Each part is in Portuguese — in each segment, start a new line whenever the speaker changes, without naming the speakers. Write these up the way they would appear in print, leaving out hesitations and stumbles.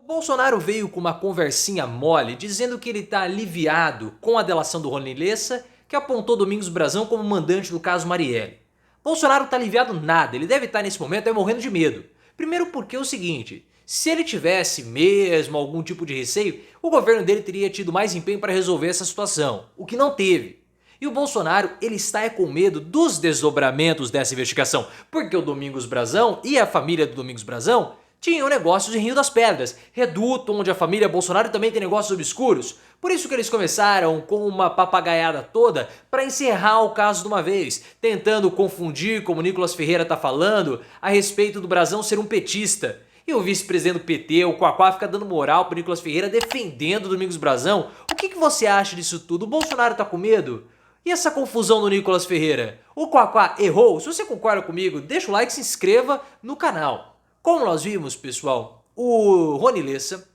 Bolsonaro veio com uma conversinha mole dizendo que ele está aliviado com a delação do Rony Lessa, que apontou Domingos Brazão como mandante do caso Marielle. Bolsonaro está aliviado nada, ele deve estar nesse momento morrendo de medo. Primeiro porque é o seguinte, se ele tivesse mesmo algum tipo de receio, o governo dele teria tido mais empenho para resolver essa situação, o que não teve. E o Bolsonaro, ele está com medo dos desdobramentos dessa investigação, porque o Domingos Brazão e a família do Domingos Brazão tinham negócios em Rio das Pedras, reduto onde a família Bolsonaro também tem negócios obscuros. Por isso que eles começaram com uma papagaiada toda para encerrar o caso de uma vez, tentando confundir, como o Nicolas Ferreira está falando, a respeito do Brazão ser um petista. E o vice-presidente do PT, o Quaquá, fica dando moral pro Nicolas Ferreira defendendo o Domingos Brazão. O que você acha disso tudo? O Bolsonaro tá com medo? E essa confusão do Nicolas Ferreira? O Quaquá errou? Se você concorda comigo, deixa o like e se inscreva no canal. Como nós vimos, pessoal, o Rony Lessa,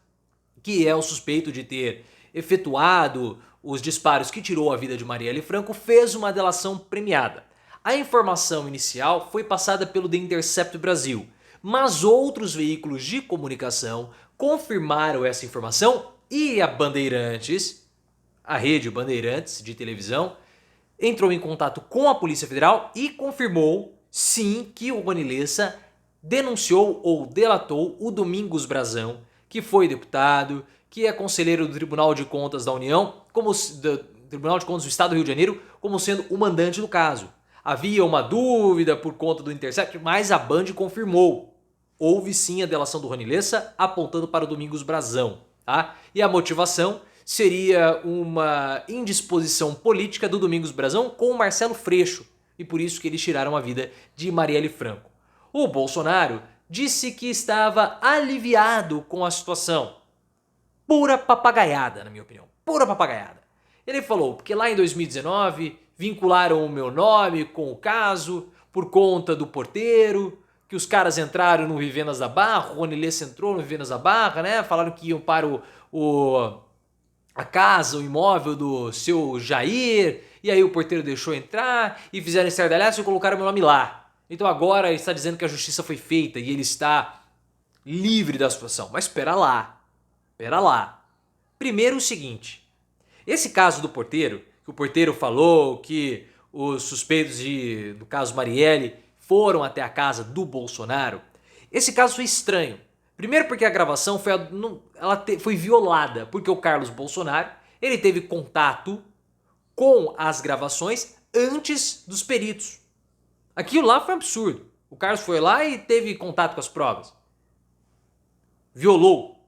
que é o suspeito de ter efetuado os disparos que tirou a vida de Marielle Franco, fez uma delação premiada. A informação inicial foi passada pelo The Intercept Brasil, mas outros veículos de comunicação confirmaram essa informação e a Bandeirantes, a rede Bandeirantes de televisão, entrou em contato com a Polícia Federal e confirmou, sim, que o Rony Lessa denunciou ou delatou o Domingos Brazão, que foi deputado, que é conselheiro do Tribunal de Contas da União, do Tribunal de Contas do Estado do Rio de Janeiro, como sendo o mandante do caso. Havia uma dúvida por conta do Intercept, mas a Band confirmou. Houve sim a delação do Rony Lessa apontando para o Domingos Brazão. Tá? E a motivação seria uma indisposição política do Domingos Brazão com o Marcelo Freixo, e por isso que eles tiraram a vida de Marielle Franco. O Bolsonaro disse que estava aliviado com a situação. Pura papagaiada, na minha opinião. Pura papagaiada. Ele falou, porque lá em 2019 vincularam o meu nome com o caso por conta do porteiro, que os caras entraram no Vivendas da Barra, o Rony Lessa entrou no Vivendas da Barra, né? Falaram que iam para a casa, o imóvel do seu Jair, e aí o porteiro deixou entrar e fizeram estardalhaço e colocaram meu nome lá. Então agora ele está dizendo que a justiça foi feita e ele está livre da situação. Mas espera lá, espera lá. Primeiro o seguinte, esse caso do porteiro, que o porteiro falou que os suspeitos do caso Marielle foram até a casa do Bolsonaro, esse caso foi estranho. Primeiro porque a gravação foi violada, porque o Carlos Bolsonaro ele teve contato com as gravações antes dos peritos. Aquilo lá foi um absurdo. O Carlos foi lá e teve contato com as provas. Violou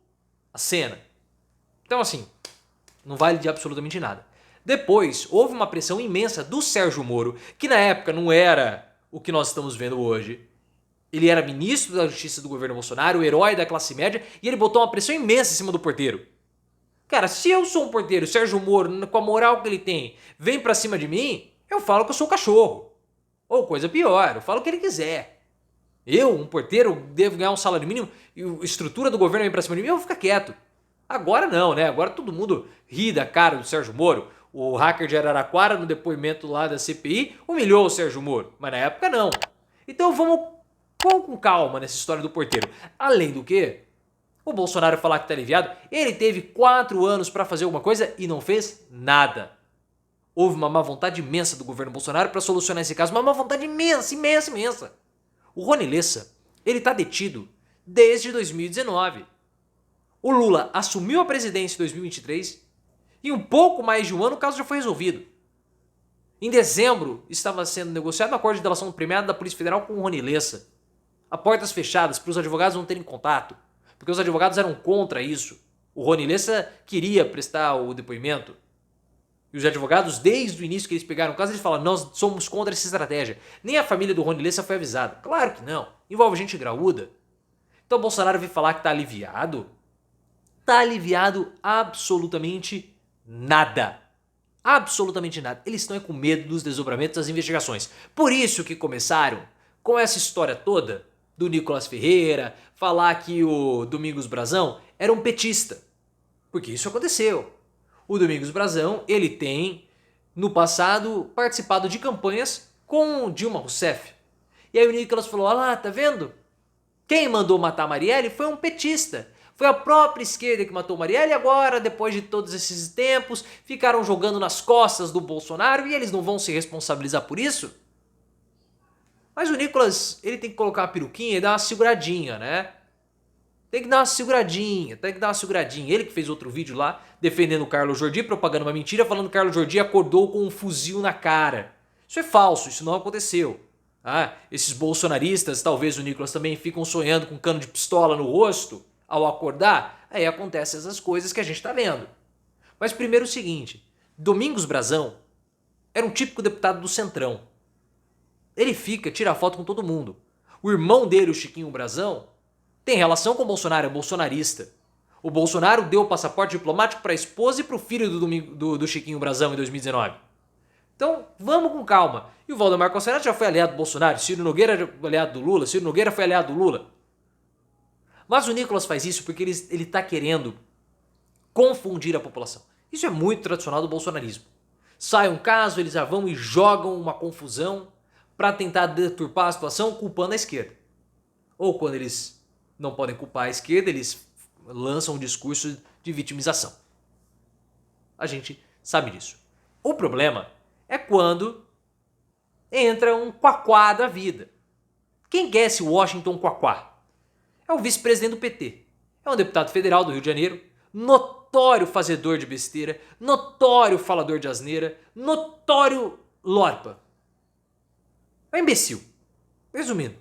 a cena. Então assim, não vale de absolutamente nada. Depois, houve uma pressão imensa do Sérgio Moro, que na época não era o que nós estamos vendo hoje. Ele era ministro da Justiça do governo Bolsonaro, o herói da classe média, e ele botou uma pressão imensa em cima do porteiro. Cara, se eu sou um porteiro, o Sérgio Moro, com a moral que ele tem, vem pra cima de mim, eu falo que eu sou um cachorro. Ou coisa pior, eu falo o que ele quiser. Eu, um porteiro, devo ganhar um salário mínimo e a estrutura do governo vem pra cima de mim, eu vou ficar quieto. Agora não, né? Agora todo mundo ri da cara do Sérgio Moro. O hacker de Araraquara, no depoimento lá da CPI, humilhou o Sérgio Moro. Mas na época não. Então vamos com calma nessa história do porteiro. Além do que, o Bolsonaro falar que tá aliviado, ele teve 4 anos pra fazer alguma coisa e não fez nada. Houve uma má vontade imensa do governo Bolsonaro para solucionar esse caso, uma má vontade imensa, imensa, imensa. O Rony Lessa, ele tá detido desde 2019. O Lula assumiu a presidência em 2023 e um pouco mais de um ano o caso já foi resolvido. Em dezembro estava sendo negociado um acordo de delação premiada da Polícia Federal com o Rony Lessa. A portas fechadas para os advogados não terem contato, porque os advogados eram contra isso. O Rony Lessa queria prestar o depoimento. E os advogados, desde o início que eles pegaram o caso, eles falaram, nós somos contra essa estratégia. Nem a família do Rony Lessa foi avisada. Claro que não. Envolve gente graúda. Então o Bolsonaro veio falar que tá aliviado. Tá aliviado absolutamente nada. Absolutamente nada. Eles estão com medo dos desdobramentos das investigações. Por isso que começaram com essa história toda do Nicolas Ferreira, falar que o Domingos Brazão era um petista. Porque isso aconteceu. O Domingos Brazão, ele tem, no passado, participado de campanhas com Dilma Rousseff. E aí o Nicolas falou, olha lá, tá vendo? Quem mandou matar a Marielle foi um petista. Foi a própria esquerda que matou Marielle e agora, depois de todos esses tempos, ficaram jogando nas costas do Bolsonaro e eles não vão se responsabilizar por isso? Mas o Nicolas, ele tem que colocar uma peruquinha e dar uma seguradinha, né? Tem que dar uma seguradinha, tem que dar uma seguradinha. Ele que fez outro vídeo lá, defendendo o Carlos Jordi, propagando uma mentira, falando que o Carlos Jordi acordou com um fuzil na cara. Isso é falso, isso não aconteceu. Ah, esses bolsonaristas, talvez o Nicolas também, ficam sonhando com um cano de pistola no rosto ao acordar. Aí acontecem essas coisas que a gente tá vendo. Mas primeiro o seguinte, Domingos Brazão era um típico deputado do Centrão. Ele tira foto com todo mundo. O irmão dele, o Chiquinho Brazão, tem relação com o Bolsonaro, é bolsonarista. O Bolsonaro deu o passaporte diplomático para a esposa e para o filho do Chiquinho Brazão em 2019. Então, vamos com calma. E o Valdemar Costa Neto já foi aliado do Bolsonaro, Ciro Nogueira já foi aliado do Lula, Ciro Nogueira foi aliado do Lula. Mas o Nicolas faz isso porque ele está querendo confundir a população. Isso é muito tradicional do bolsonarismo. Sai um caso, eles já vão e jogam uma confusão para tentar deturpar a situação culpando a esquerda. Ou quando eles não podem culpar a esquerda, eles lançam um discurso de vitimização. A gente sabe disso. O problema é quando entra um quaquá da vida. Quem que é esse Washington Quaquá? É o vice-presidente do PT. É um deputado federal do Rio de Janeiro, notório fazedor de besteira, notório falador de asneira, notório lorpa. É um imbecil. Resumindo,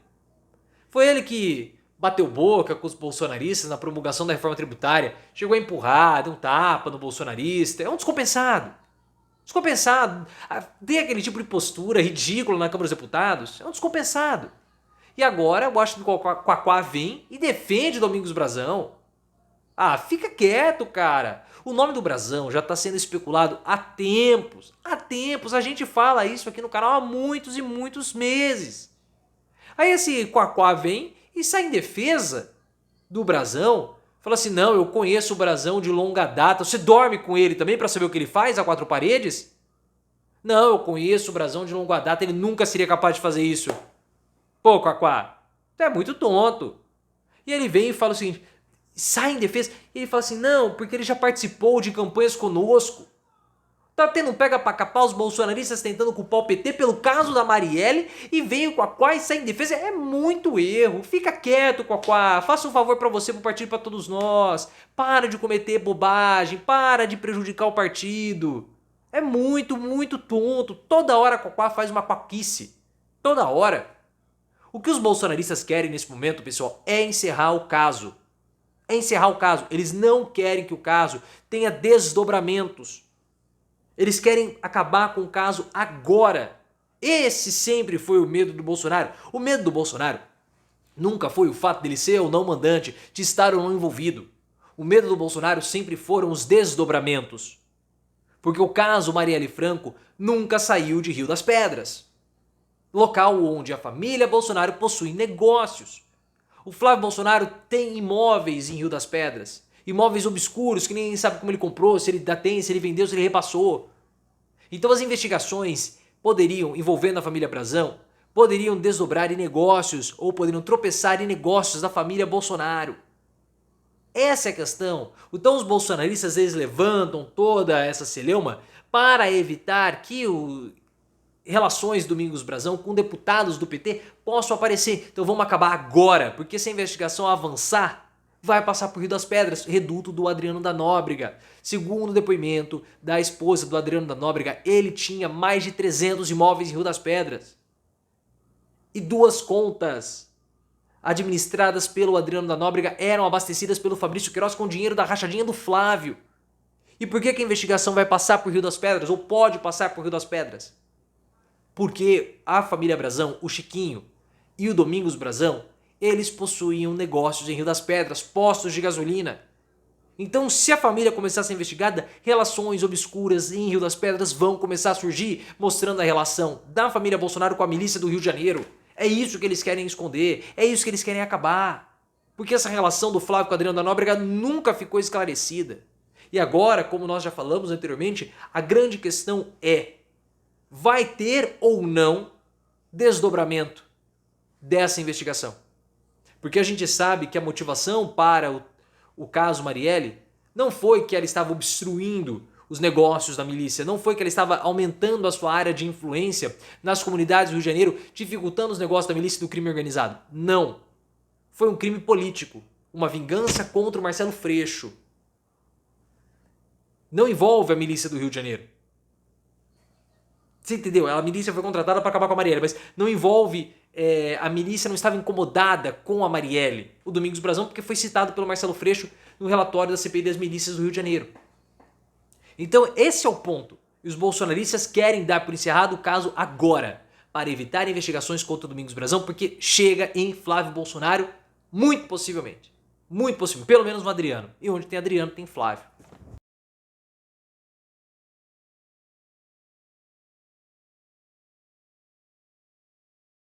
foi ele que bateu boca com os bolsonaristas na promulgação da reforma tributária, chegou a empurrar, deu um tapa no bolsonarista, é um descompensado. Descompensado. Tem aquele tipo de postura ridícula na Câmara dos Deputados, é um descompensado. E agora o Washington Quaquá vem e defende Domingos Brazão. Ah, fica quieto, cara. O nome do Brazão já está sendo especulado há tempos. Há tempos. A gente fala isso aqui no canal há muitos e muitos meses. Aí esse Quaquá vem e sai em defesa do Brazão. Fala assim, não, eu conheço o Brazão de longa data. Você dorme com ele também para saber o que ele faz a quatro paredes? Não, eu conheço o Brazão de longa data. Ele nunca seria capaz de fazer isso. Pô, Quaquá, tu é muito tonto. E ele vem e fala o seguinte, sai em defesa, e ele fala assim, não, porque ele já participou de campanhas conosco. Tá tendo um pega pra capar os bolsonaristas tentando culpar o PT pelo caso da Marielle e vem o Quaquá e sai em defesa. É muito erro. Fica quieto, Quaquá. Faça um favor pra você, pro partido, pra todos nós. Para de cometer bobagem, para de prejudicar o partido. É muito, muito tonto. Toda hora Quaquá faz uma quaquice. Toda hora. O que os bolsonaristas querem nesse momento, pessoal, é encerrar o caso. É encerrar o caso. Eles não querem que o caso tenha desdobramentos. Eles querem acabar com o caso agora. Esse sempre foi o medo do Bolsonaro. O medo do Bolsonaro nunca foi o fato dele ser ou não mandante, de estar ou não envolvido. O medo do Bolsonaro sempre foram os desdobramentos. Porque o caso Marielle Franco nunca saiu de Rio das Pedras. Local onde a família Bolsonaro possui negócios. O Flávio Bolsonaro tem imóveis em Rio das Pedras. Imóveis obscuros que ninguém sabe como ele comprou, se ele ainda tem, se ele vendeu, se ele repassou. Então as investigações poderiam, envolvendo a família Brazão, poderiam desdobrar em negócios ou poderiam tropeçar em negócios da família Bolsonaro. Essa é a questão. Então os bolsonaristas eles levantam toda essa celeuma para evitar que relações Domingos Brazão com deputados do PT possam aparecer. Então vamos acabar agora, porque se a investigação avançar, vai passar por Rio das Pedras, reduto do Adriano da Nóbrega. Segundo o depoimento da esposa do Adriano da Nóbrega, ele tinha mais de 300 imóveis em Rio das Pedras. E 2 contas administradas pelo Adriano da Nóbrega eram abastecidas pelo Fabrício Queiroz com dinheiro da rachadinha do Flávio. E por que a investigação vai passar por Rio das Pedras, ou pode passar por Rio das Pedras? Porque a família Brazão, o Chiquinho e o Domingos Brazão, eles possuíam negócios em Rio das Pedras, postos de gasolina. Então, se a família começar a ser investigada, relações obscuras em Rio das Pedras vão começar a surgir, mostrando a relação da família Bolsonaro com a milícia do Rio de Janeiro. É isso que eles querem esconder, é isso que eles querem acabar. Porque essa relação do Flávio com o Adriano da Nóbrega nunca ficou esclarecida. E agora, como nós já falamos anteriormente, a grande questão é: vai ter ou não desdobramento dessa investigação? Porque a gente sabe que a motivação para o caso Marielle não foi que ela estava obstruindo os negócios da milícia, não foi que ela estava aumentando a sua área de influência nas comunidades do Rio de Janeiro, dificultando os negócios da milícia e do crime organizado. Não. Foi um crime político, uma vingança contra o Marcelo Freixo. Não envolve a milícia do Rio de Janeiro. Você entendeu? A milícia foi contratada para acabar com a Marielle, mas não envolve... a milícia não estava incomodada com a Marielle, o Domingos Brazão, porque foi citado pelo Marcelo Freixo no relatório da CPI das milícias do Rio de Janeiro. Então esse é o ponto. E os bolsonaristas querem dar por encerrado o caso agora, para evitar investigações contra o Domingos Brazão, porque chega em Flávio Bolsonaro, muito possivelmente. Muito possível. Pelo menos no Adriano. E onde tem Adriano, tem Flávio.